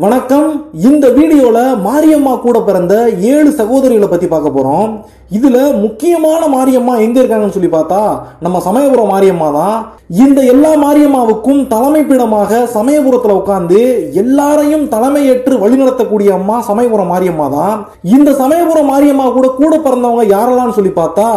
வணக்கம். இந்த வீடியோல மாரியம்மா கூட பிறந்த 7 சகோதரிகளை பத்தி பார்க்க போறோம். இதுல முக்கியமான மாரியம்மா எங்க இருக்காங்கன்னு சொல்லி பார்த்தா நம்ம சமயபுரம் மாரியம்மா தான். இந்த எல்லா மாரியம்மாவுக்கும் தலைமை பீடமாக சமயபுரத்துல உட்கார்ந்து எல்லாரையும் தலைமையேற்று வழிநடத்தக்கூடிய அம்மா சமயபுரம் மாரியம்மா தான். இந்த சமயபுரம் மாரியம்மா கூட பிறந்தவங்க யாரெல்லாம் சொல்லி பார்த்தா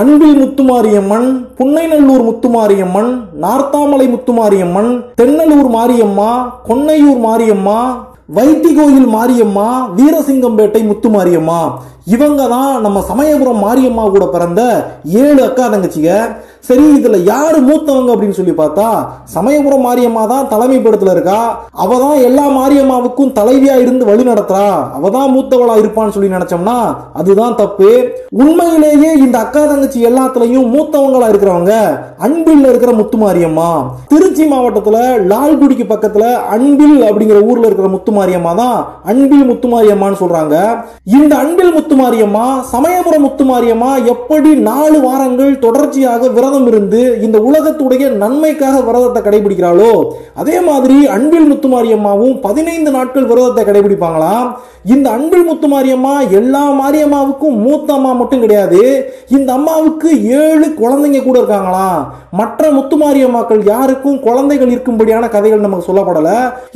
அன்பில் முத்துமாரியம்மன், புன்னைநல்லூர் முத்துமாரியம்மன், நார்த்தாமலை முத்துமாரியம்மன், தென்னலூர் மாரியம்மா, கொன்னையூர் மாரியம்மா, வைத்திகோயில் மாரியம்மா, வீரசிங்கம்பேட்டை முத்துமாரியம்மா. இவங்க தான் நம்ம சமயபுரம் மாரியம்மா கூட பிறந்த 7 அக்கா தங்கச்சிங்க. சரி, இதுல யாரு மூத்தவங்க அப்படின்னு சொல்லி பார்த்தா சமயபுரம் மாரியம்மா தான் தலைமை பீடத்துல இருக்கா. அவ தான் எல்லா மாரியம்மாவுக்கும் தலைவியா இருந்து வழி நடத்துறா. அவ தான் மூத்தவளா இருப்பான்னு சொல்லி நினைச்சோம்னா அதுதான் தப்பு. உண்மையிலேயே இந்த அக்கா தங்கச்சி எல்லாத்துலயும் மூத்தவங்களா இருக்கிறவங்க அன்பில் இருக்கிற முத்துமாரியம்மா. திருச்சி மாவட்டத்துல லால்குடிக்கு பக்கத்துல அன்பில் அப்படிங்கிற ஊர்ல இருக்கிற முத்துமாரியம்மா தான் அன்பில் முத்துமாரியம்மான்னு சொல்றாங்க. இந்த அன்பில் முத்துமாரியம்மா சமயபுரம் முத்துமாரியம்மா எப்படி 4 வாரங்கள் தொடர்ச்சியாக விரதம் இருந்து இந்த உலகத்துடைய நன்மைக்காக விரதத்தை கடைபிடிக்கிறாளோ அதே மாதிரி அன்பில் முத்துமாரியம்மாவும் 15 நாட்கள் விரதத்தை கடைபிடிப்பாங்களாம். இந்த அன்பில் முத்துமாரியம்மா எல்லா மாரியம்மாவுக்கும் மூத்த அம்மா மட்டும் கிடையாது. இந்த அம்மாவுக்கு 7 குழந்தைங்க கூட இருக்காங்களாம். மற்ற முத்துமாரியம்மாக்கள் யாருக்கும் குழந்தைகள் இருக்கும்படியான கதைகள் நமக்கு சொல்லப்படல.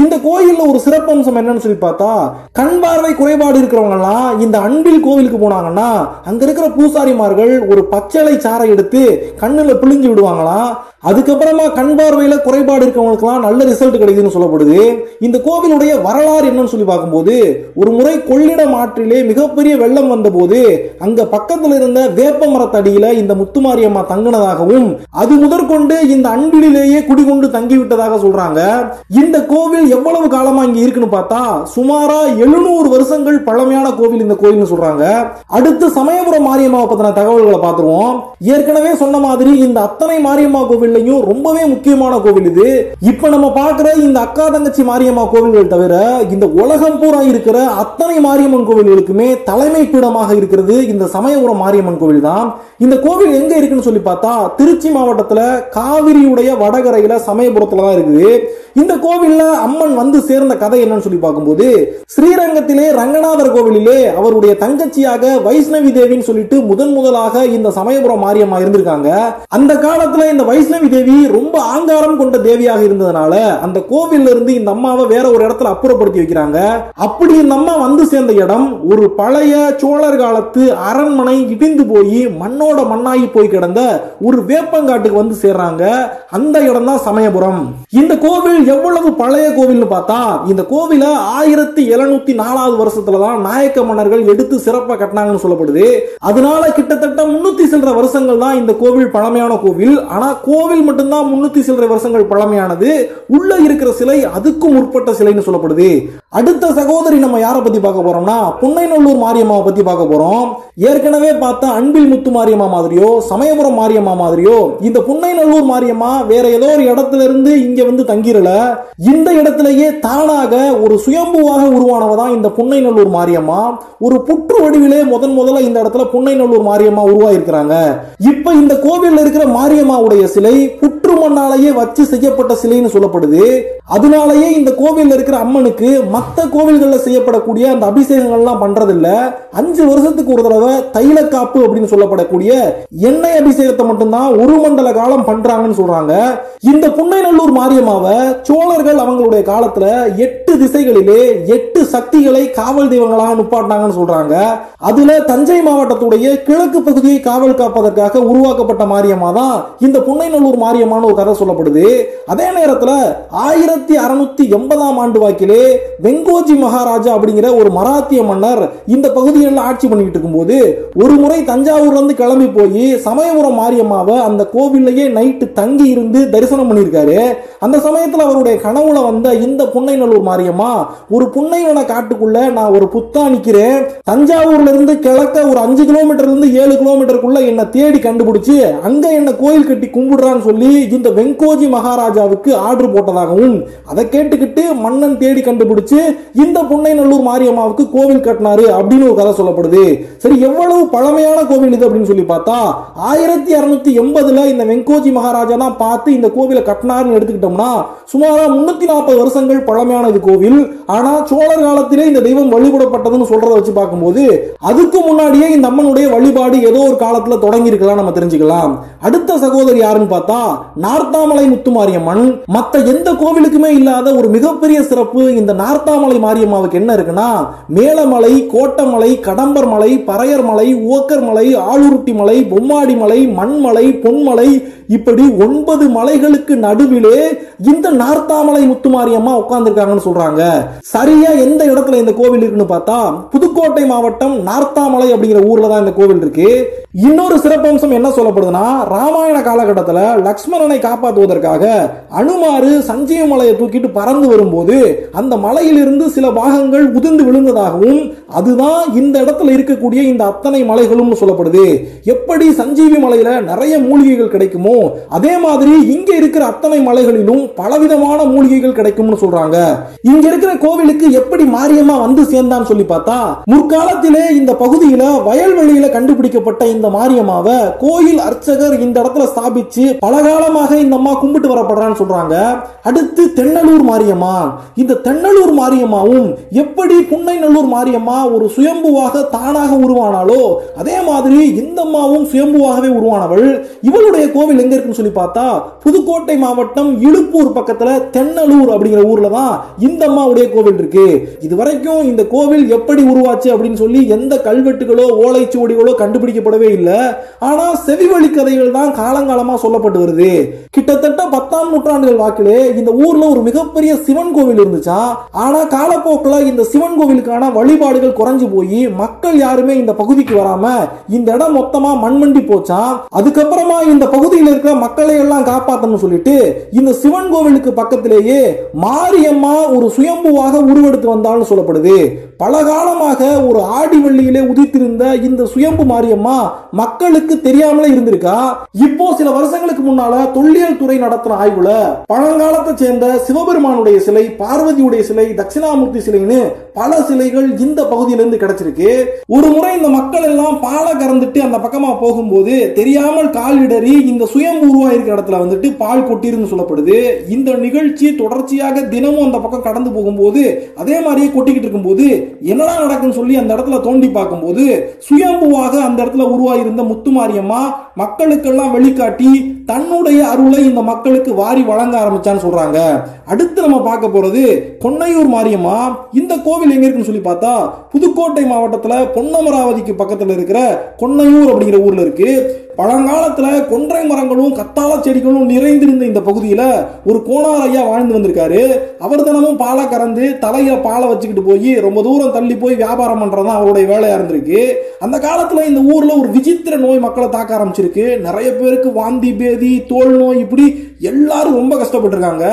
இந்த கோயில்ல ஒரு சிறப்பம்சம் என்னன்னு சொல்லி பார்த்தா கண் பார்வை குறைபாடு இருக்கிறவங்க எல்லாம் இந்த அன்பில் கோவிலுக்கு போனாங்கன்னா அங்க இருக்கிற பூசாரிமார்கள் ஒரு பச்சளை சாறை எடுத்து கண்ணுல பிழிஞ்சு விடுவாங்களாம். அதுக்கப்புறமா கண் பார்வையில குறைபாடு இருக்கவங்களுக்குலாம் நல்ல ரிசல்ட் கிடைக்குதுன்னு சொல்லப்படுது. இந்த கோவிலுடைய வரலாறு என்னன்னு சொல்லி பார்க்கும்போது ஒரு முறை கொள்ளிடம் ஆற்றிலே மிகப்பெரிய வெள்ளம் வந்த போது அங்க பக்கத்துல இருந்த வேப்ப மரத்தடியில இந்த முத்துமாரியம்மா தங்கினதாகவும் அது முதற்கொண்டு இந்த அன்பிலேயே குடிகொண்டு தங்கிவிட்டதாக சொல்றாங்க. இந்த கோவில் எவ்வளவு காலமா இங்க இருக்குன்னு பார்த்தா சுமாரா 700 வருஷங்கள் பழமையான கோவில் இந்த கோவில் சொல்றாங்க. அடுத்து சமயபுரம் மாரியம்மாவை பத்தின தகவல்களை பார்த்துருவோம். ஏற்கனவே சொன்ன மாதிரி இந்த அத்தனை மாரியம்மா கோவில்லையும் ரொம்பவே முக்கியமான கோவில் இது. இப்ப நம்ம பார்க்கிற இந்த அக்கா தங்கச்சி மாரியம்மா கோவில்கள் தவிர இந்த உலகம் பூரா இருக்கிற அத்தனை மாரியம்மன் கோவில்களுக்குமே தலைமை பீடமாக இருக்கிறது இந்த சமயபுரம் மாரியம்மன் கோவில் தான். இந்த கோவில் எங்க இருக்குன்னு சொல்லி பார்த்தா திருச்சி மாவட்டத்துல காவிரியுடைய வடகரையில சமயபுரத்துல தான் இருக்குது. இந்த கோவில்ல அம்மன் வந்து சேர்ந்த கதை என்னன்னு சொல்லி பார்க்கும்போது ஸ்ரீரங்கத்திலே ரங்கநாதர் கோவிலிலே அவருடைய தங்கச்சியாக வைஷ்ணவி தேவின்னு சொல்லிட்டு முதலாக இந்த சமயபுரம் மாரியம்மா இருந்திருக்காங்க. அந்த காலத்துல இந்த வைஷ்ணவி தேவி ரொம்ப ஆங்காரம் கொண்ட தேவியாக இருந்ததுனால அந்த கோவில்ல இருந்து இந்த அம்மாவை வேற ஒரு இடத்துல அப்புறப்படுத்தி வைக்கிறாங்க. அப்படி இந்த அம்மா வந்து சேர்ந்த இடம் ஒரு பழைய சோழர் காலத்து அரண்மனை இடிந்து போய் மண்ணோட மண்ணாகி போய் கிடந்த ஒரு வேப்பங்காட்டுக்கு வந்து சேர்றாங்க. அந்த இடம் தான் சமயபுரம். இந்த கோவில் எவ்வளவு பழைய கோவில்னு பார்த்தா இந்த கோவில 1704 வருஷத்துலதான் நாயக்க மன்னர்கள் எடுத்து சிறப்பா கட்டினாங்கன்னு சொல்லப்படுது. அதனால கிட்டத்தட்ட 300 சில்லற வருஷங்கள் தான் இந்த கோவில் பழமையான கோவில். ஆனா கோவில் மட்டும்தான் 300 சில்லற வருஷங்கள் பழமையானது. உள்ள இருக்கிற சிலை அதுக்கும் முற்பட்ட சிலைன்னு சொல்லப்படுது. அடுத்த சகோதரி நம்ம யாரை பத்தி பார்க்க போறோம்னா புன்னைநல்லூர் மாரியம்மாவை பத்தி பார்க்க போறோம். ஏற்கனவே பார்த்த அன்பில் முத்து மாரியம்மா மாதிரியோ சமயபுரம் மாரியம்மா மாதிரியோ இந்த புன்னைநல்லூர் மாரியம்மா வேற ஏதோ ஒரு இடத்துல இருந்து இங்க வந்து தங்கிரல. இந்த இடத்திலேயே தானாக ஒரு சுயம்புவாக உருவானவதான் இந்த புன்னைநல்லூர் மாரியம்மா. ஒரு புற்று வடிவிலே முதல்ல இந்த இடத்துல புன்னைநல்லூர் மாரியம்மா உருவாயிருக்கிறாங்க. இப்ப இந்த கோவில்ல இருக்கிற மாரியம்மாவுடைய சிலை புற்று மண்ணாலேயே வச்சு செய்யப்பட்ட சிலைன்னு சொல்லப்படுது. அதனாலேயே இந்த கோவில்ல இருக்கிற அம்மனுக்கு மற்ற கோவில்கள்ல செய்யப்படக்கூடிய அந்த அபிஷேகங்கள்லாம் பண்றது இல்ல. 5 வருஷத்துக்கு ஒரு தடவை தைல காப்பு அப்படின்னு சொல்லப்படக்கூடிய எண்ணெய் அபிஷேகத்தை மட்டும்தான் ஒரு மண்டல காலம் பண்றாங்கன்னு சொல்றாங்க. இந்த புன்னைநல்லூர் மாரியம்மாவை சோழர்கள் அவங்களுடைய காலத்துல 8 திசைகளிலே 8 சக்திகளை காவல் தெய்வங்களாக நுப்பாட்டாங்கன்னு சொல்றாங்க. அதுல தஞ்சை மாவட்டத்துடைய கிழக்கு பகுதியை காவல் காப்பதற்காக உருவாக்கப்பட்ட மாரியம்மா தான் இந்த புன்னைநல்லூர் மாரியம்மான்னு ஒரு கதை சொல்லப்படுது. அதே நேரத்துல 1680ஆம் ஆண்டு வாக்கிலே வெங்கோஜி மகாராஜா அப்படிங்கிற ஒரு மராத்திய மன்னர் இந்த பகுதிகளில் ஆட்சி பண்ணிட்டு இருக்கும்போது ஒரு முறை தஞ்சாவூர்ல இருந்து கிளம்பி போய் சமயபுரம் மாரியம்மாவை அந்த கோவிலையே நைட்டு தங்கி இருந்து தரிசனம் பண்ணியிருக்காரு. அந்த சமயத்தில் அவருடைய கனவுல வந்த இந்த புன்னைநல்லூர் மாரியம்மா ஒரு புன்னைவன காட்டுக்குள்ள நான் ஒரு புத்தா நிக்கிறேன், தஞ்சாவூர்ல இருந்து கிழக்க ஒரு 5 கிலோமீட்டர்ல இருந்து 7 கிலோமீட்டருக்குள்ள என்ன தேடி கண்டுபிடிச்சு அங்க என்ன கோயில் கட்டி கும்பிடுறான்னு சொல்லி இந்த வெங்கோஜி மகாராஜாவுக்கு ஆர்டர் போட்டதாகவும் அதை கேட்டுக்கிட்டு மன்னன் தேடி கண்டுபிடிச்சு இந்த புன்னைநல்லூர் மாரியம்மாவுக்கு கோவில் கட்டினாரு அப்படின்னு ஒரு கதை சொல்லப்படுது. சரி, எவ்வளவு பழமையான கோவில் இது அப்படின்னு சொல்லி பார்த்தா 1680 இந்த வெங்கோஜி மகாராஜா தான் பார்த்து இந்த கோவிலை கட்டினாருன்னு எடுத்துக்கிட்டோம்னா சுமாரா 340 வருஷங்கள் பழமையான இது கோவில். கோவில். ஆனா சோழர் காலத்திலே இந்த தெய்வம் வழிபடப்பட்டதுன்னு சொல்றத வச்சு பார்க்கும்போது அதுக்கு முன்னாடியே இந்த அம்மனுடைய வழிபாடு ஏதோ ஒரு காலத்துல தொடங்கி இருக்கலாம் நம்ம தெரிஞ்சுக்கலாம். அடுத்த சகோதரி யாருன்னு பார்த்தா நார்த்தாமலை முத்துமாரியம்மன். மத்த எந்த கோவிலுக்குமே இல்லாத ஒரு மிகப்பெரிய சிறப்பு இந்த நார்த்தாமலை மாரியம்மாவுக்கு என்ன இருக்குன்னா, மேலமலை, கோட்டமலை, கடம்பர் மலை, பறையர் மலை, உவக்கர் மலை, ஆளுருட்டி மலை, பொம்மாடி மலை, மண்மலை, பொன்மலை, இப்படி 9 மலைகளுக்கு நடுவிலே இந்த நார்த்தாமலை முத்துமாரியம்மா உட்கார்ந்துருக்காங்கன்னு சொல்றாங்க. சரியா எந்த இடத்துல இந்த கோவில் இருக்குன்னு பார்த்தா புதுக்கோட்டை மாவட்டம் நார்த்தாமலை அப்படிங்கிற ஊர்ல தான் இந்த கோவில் இருக்கு. இன்னொரு சிறப்பம்சம் என்ன சொல்லப்படுதுன்னா, ராமாயண காலகட்டத்தில் லக்ஷ்மணனை காப்பாற்றுவதற்காக அனுமாரு சஞ்சீவ மலையை தூக்கிட்டு பறந்து வரும்போது அந்த மலையிலிருந்து சில பாகங்கள் உதிர்ந்து விழுந்ததாகவும் அதுதான் இந்த இடத்துல இருக்கக்கூடிய இந்த அத்தனை மலைகளும் சொல்லப்படுது. எப்படி சஞ்சீவி மலையில நிறைய மூலிகைகள் கிடைக்குமோ அதே மாதிரி இங்க இருக்கிற அத்தனை மலைகளிலும் பலவிதமான மூலிகைகள் கிடைக்கும்னு சொல்றாங்க. இங்க இருக்கிற கோவிலுக்கு எப்படி மாரியம்மா வந்து சேர்ந்தான்னு சொல்லி பார்த்தா, முற்காலத்திலே இந்த பகுதியில வயல்வெளியில கண்டுபிடிக்கப்பட்ட இந்த மாரியம்மாவை கோயில் அர்ச்சகர் இந்த இடத்துல ஸ்தாபிச்சு பலகாலமாக இந்த அம்மா கும்பிட்டு வரப்படுறான்னு சொல்றாங்க. அடுத்து தென்னலூர் மாரியம்மா. இந்த தென்னலூர் மாரியம்மாவும் எப்படி புன்னைநல்லூர் மாரியம்மா ஒரு சுயம்புவாக தானாக உருவானாலோ அதே மாதிரி இந்த அம்மாவும் சுயம்புவாகவே உருவானவள். இவளுடைய கோவில் எங்க இருக்குன்னு சொல்லி பார்த்தா புதுக்கோட்டை மாவட்டம் இழுப்பூர் பக்கத்துல தென்னலூர் அப்படிங்கிற ஊர்ல தான் இந்த அம்மாவுடைய கோவில் இருக்கு. இதுவரைக்கும் இந்த கோவில் எப்படி உருவாச்சு அப்படின்னு சொல்லி எந்த கல்வெட்டுகளோ ஓலைச்சுவடிகளோ கண்டுபிடிக்கப்படவே இல்லை. ஆனா செவிவழி கதைகள் தான் காலங்காலமா சொல்லப்பட்டு வருது. கிட்டத்தட்ட 10ஆம் நூற்றாண்டுகள் வாக்கிலே இந்த ஊர்ல ஒரு மிகப்பெரிய சிவன் கோவில் இருந்துச்சா. ஆனா காலப்போக்கில் இந்த சிவன் கோவிலுக்கான வழிபாடுகள் குறைஞ்சு போய் மக்கள் யாருமே இந்த பகுதிக்கு வராம இந்த இடம் மொத்தமா மண்மண்டி போச்சா. அதுக்கப்புறமா இந்த பகுதியில் இருக்கிற மக்களை எல்லாம் காப்பாற்றணும் சொல்லிட்டு இந்த சிவன் கோவிலுக்கு பக்கத்திலேயே மாரியம்மா ஒரு சுயம்புவாக உருவெடுத்து வந்தாலும் சொல்லப்படுது. பல காலமாக ஒரு ஆடி வெள்ளியிலே உதித்திருந்த இந்த சுயம்பு மாரியம்மா மக்களுக்கு தெரியாமலே இருந்திருக்கா. இப்போ சில வருஷங்களுக்கு முன்னால தொல்லியல் துறை நடத்தின ஆய்வுல பழங்காலத்தை சேர்ந்த சிவபெருமானுடைய சிலை, பார்வதியுடைய சிலை, தட்சிணாமூர்த்தி சிலைன்னு பல சிலைகள் இந்த பகுதியிலிருந்து கிடைச்சிருக்கு. ஒரு முறை இந்த மக்கள் எல்லாம் பாலை கறந்துட்டு அந்த பக்கமா போகும்போது தெரியாமல் கால் இடறி இந்த சுயம்பு உருவாயிருக்கிற இடத்துல வந்துட்டு பால் கொட்டிருந்து சொல்லப்படுது. இந்த நிகழ்ச்சி தொடர்ச்சியாக தினமும் அந்த பக்கம் கடந்து போகும்போது அதே மாதிரியே கொட்டிக்கிட்டு இருக்கும்போது என்னடா நடக்குன்னு சொல்லி அந்த இடத்துல தோண்டி பார்க்கும்போது சுயம்புவாக அந்த இடத்துல உருவாயிருந்த முத்துமாரியம்மா மக்களுக்கெல்லாம் வெளிக்காட்டி தன்னுடைய அருளை இந்த மக்களுக்கு வாரி வழங்க ஆரம்பிச்சான்னு சொல்றாங்க. அடுத்து நம்ம பார்க்க போறது கொன்னையூர் மாரியம்மா. இந்த கோவில் எங்க இருக்குன்னு சொல்லி பார்த்தா புதுக்கோட்டை மாவட்டத்துல பொன்னமராவதிக்கு பக்கத்துல இருக்கிற கொன்னையூர் அப்படிங்கிற ஊர்ல இருக்கு. பழங்காலத்துல கொன்றை மரங்களும் கத்தாழ செடிகளும் நிறைந்திருந்த இந்த பகுதியில ஒரு கோணார் ஐயா வாழ்ந்து வந்திருக்காரு. அவர் தினமும் பாலை கறந்து தலையில பாலை வச்சுக்கிட்டு போய் ரொம்ப தூரம் தள்ளி போய் வியாபாரம் பண்றதுதான் அவருடைய வேலையா இருந்திருக்கு. அந்த காலத்துல இந்த ஊர்ல ஒரு விசித்திர நோய் மக்களை தாக்க ஆரம்பிச்சிருக்கு. நிறைய பேருக்கு வாந்தி, பேதி, தோல் நோய், இப்படி எல்லாரும் ரொம்ப கஷ்டப்பட்டு இருக்காங்க.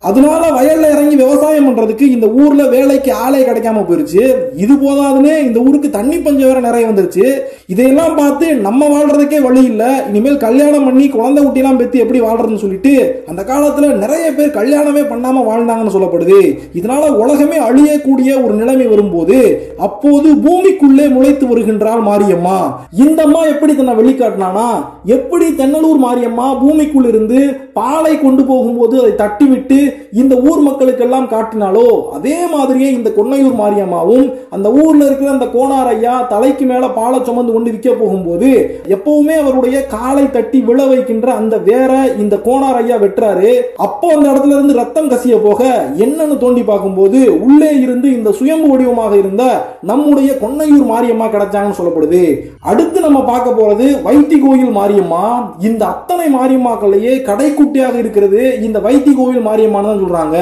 அதனால வயல்ல இறங்கி விவசாயம் பண்றதுக்கு இந்த ஊர்ல வேலைக்கு ஆளே கிடைக்காம போயிருச்சு. இது போதாதுன்னு இந்த ஊருக்கு தண்ணி பஞ்சம் வேற நிறைய வந்துருச்சு. இதையெல்லாம் பார்த்து நம்ம வாழ்றதுக்கே வழி இல்ல, இனிமேல் கல்யாணம் பண்ணி குழந்தை குட்டிலாம் பெத்து எப்படி வாழ்றதுன்னு சொல்லிட்டு அந்த காலத்துல நிறைய பேர் கல்யாணமே பண்ணாம வாழ்ந்தாங்கன்னு சொல்லப்படுது. இதனால உலகமே அழியக்கூடிய ஒரு நிலைமை வரும்போது அப்போது பூமிக்குள்ளே முளைத்து வருகின்றாள் மாரியம்மா. இந்த அம்மா எப்படி தன்னை வெளிக்காட்டினானா, எப்படி தென்னலூர் மாரியம்மா பூமிக்குள் இருந்து பாலை கொண்டு போகும்போது அதை தட்டிவிட்டு இந்த ஊர் மக்களுக்கெல்லாம் காட்டினாலோ அதே மாதிரியே இந்த கொன்னையூர் மாரியம்மாவும் அந்த ஊர்ல இருக்கிற அந்த கோணார் ஐயா தலைக்கு மேல பாலை சுமந்து கொண்டு விற்க போகும்போது எப்பவுமே அவருடைய காலை தட்டி விழ வைக்கின்ற அந்த வேற இந்த கோணார் ஐயா வெட்டுறாரு. அப்போ அந்த இடத்துல இருந்து ரத்தம் கசிய போக என்னன்னு தோண்டி பார்க்கும்போது உள்ளே இருந்து இந்த சுயம்பு வடிவமாக இருந்த நம்முடைய கொன்னையூர் மாரியம்மா கிடைச்சாங்கன்னு சொல்லப்படுது. அடுத்து நம்ம பார்க்க போறது வைத்தி கோயில் மாரியம்மா. இந்த அத்தனை மாரியம்மாக்களையே கடைக்குட்டியாக இருக்கிறது இந்த வைத்தி கோயில் மாரியம்மான்னு தான் சொல்றாங்க.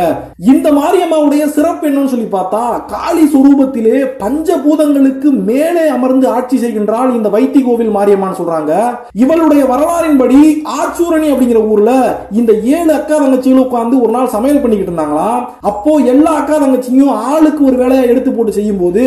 இந்த மாரியம்மாவுடைய சிறப்பு என்னன்னு சொல்லி பார்த்தா காளி சுரூபத்திலே பஞ்சபூதங்களுக்கு மேலே அமர்ந்து ஆட்சி செய்கின்றால் இந்த வைத்தி கோவில் மாரியம்மான்னு சொல்றாங்க. இவளுடைய வரலாறின்படி ஆச்சூரணி அப்படிங்கிற ஊர்ல இந்த 7 அக்கா தங்கச்சிகளும் உட்கார்ந்து ஒரு நாள் சமையல் பண்ணிக்கிட்டு இருந்தாங்களாம். அப்போ எல்லா அக்கா தங்கச்சியும் ஆளுக்கு ஒரு வேலையை எடுத்து போட்டு செய்யும் போது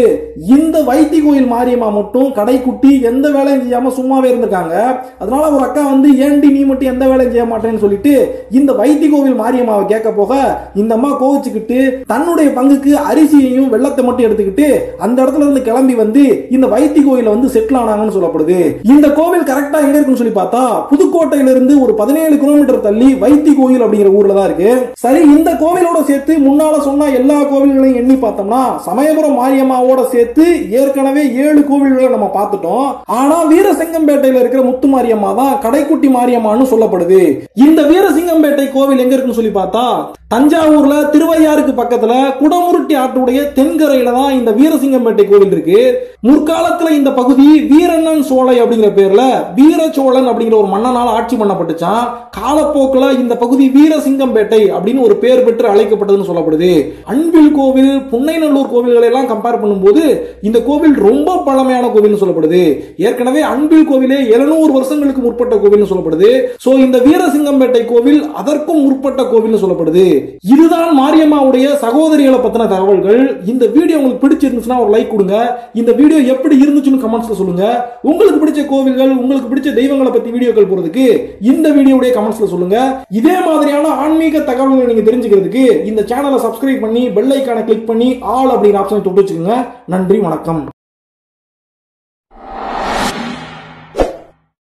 இந்த வைத்தி கோயில் மாரியம்மா மட்டும் கடைக்குட்டி எந்த வேலையும் செய்யாம சும்மாவே இருந்திருக்காங்க. அதனால ஒரு அக்கா வந்து ஏண்டி நீ மட்டும் விட்டு எந்த வேலையும் செய்ய மாட்டேன்னு சொல்லிட்டு இந்த வைத்தி கோவில் மாரியம்மாவை கேட்க போக இந்த அம்மா கோவிச்சுக்கிட்டு தன்னுடைய பங்குக்கு அரிசியையும் வெள்ளத்தை மட்டும் எடுத்துக்கிட்டு அந்த இடத்துல இருந்து கிளம்பி வந்து இந்த வைத்தி கோயில வந்து செட்டில் ஆனாங்கன்னு சொல்லப்படுது. இந்த கோவில் கரெக்டா எங்க இருக்குன்னு சொல்லி பார்த்தா புதுக்கோட்டையிலிருந்து ஒரு 17 கிலோமீட்டர் தள்ளி வைத்தி கோயில் அப்படிங்கிற ஊர்ல தான் இருக்கு. சரி, இந்த கோவிலோட சேர்த்து முன்னால சொன்ன எல்லா கோவில்களையும் எண்ணி பார்த்தோம்னா சமயபுரம் மாரியம்மாவோட சேர்த்து ஏற்கனவே 7 கோவில்களை நம்ம பார்த்துட்டோம். ஆனா வீரசிங்கம்பேட்டையில இருக்கிற முத்து மாரியம்மா தான் கடைக்குட்டி மாரியம்மான்னு சொல்லப்படுது. இந்த வீரசிங்கம்பேட்டை கோவில் எங்க இருக்குன்னு சொல்லி பார்த்தா தஞ்சாவூர்ல திருவையாருக்கு பக்கத்துல குடமுருட்டி ஆற்றுடைய தென்கரையில தான் இந்த வீரசிங்கம்பேட்டை கோவில் இருக்கு. முற்காலத்துல இந்த பகுதி வீரண்ணன் சோலை அப்படிங்கிற பேர்ல வீரச்சோழன் அப்படிங்கிற ஒரு மன்னனால ஆட்சி பண்ணப்பட்டுச்சான். காலப்போக்கில் இந்த பகுதி வீரசிங்கம்பேட்டை அப்படின்னு ஒரு பேர் பெற்று அழைக்கப்பட்டதுன்னு சொல்லப்படுது. அன்பில் கோவில், புன்னைநல்லூர் கோவில்களை எல்லாம் கம்பேர் பண்ணும்போது இந்த கோவில் ரொம்ப பழமையான கோவில் சொல்லப்படுது. ஏற்கனவே அன்பில் கோவிலே 700 வருஷங்களுக்கு முற்பட்ட கோவில் சொல்லப்படுது. சோ இந்த வீரசிங்கம்பேட்டை கோவில் அதற்கும் முற்பட்ட கோவில் சொல்லப்படுது. இதுதான் மாரியம்மாவுடைய சகோதரிகளை பத்தின தகவல்கள். இந்த வீடியோ உங்களுக்கு பிடிச்சிருந்துச்சுன்னா ஒரு லைக் கொடுங்க. இந்த வீடியோ எப்படி இருந்துச்சுன்னு கமெண்ட்ஸ்ல சொல்லுங்க. உங்களுக்கு பிடிச்ச கோவில்கள், உங்களுக்கு பிடிச்ச தெய்வங்களை பத்தி வீடியோக்கள் போறதுக்கு இந்த வீடியோவுடைய கமெண்ட்ஸ்ல சொல்லுங்க. இதே மாதிரியான ஆன்மீக தகவல்களை நீங்க தெரிஞ்சுக்கிறதுக்கு இந்த சேனலை சப்ஸ்கிரைப் பண்ணி பெல் ஐகானை கிளிக் பண்ணி ஆல் அப்படிங்கிற ஆப்ஷனை தொட்டு வச்சுக்கோங்க. நன்றி, வணக்கம்.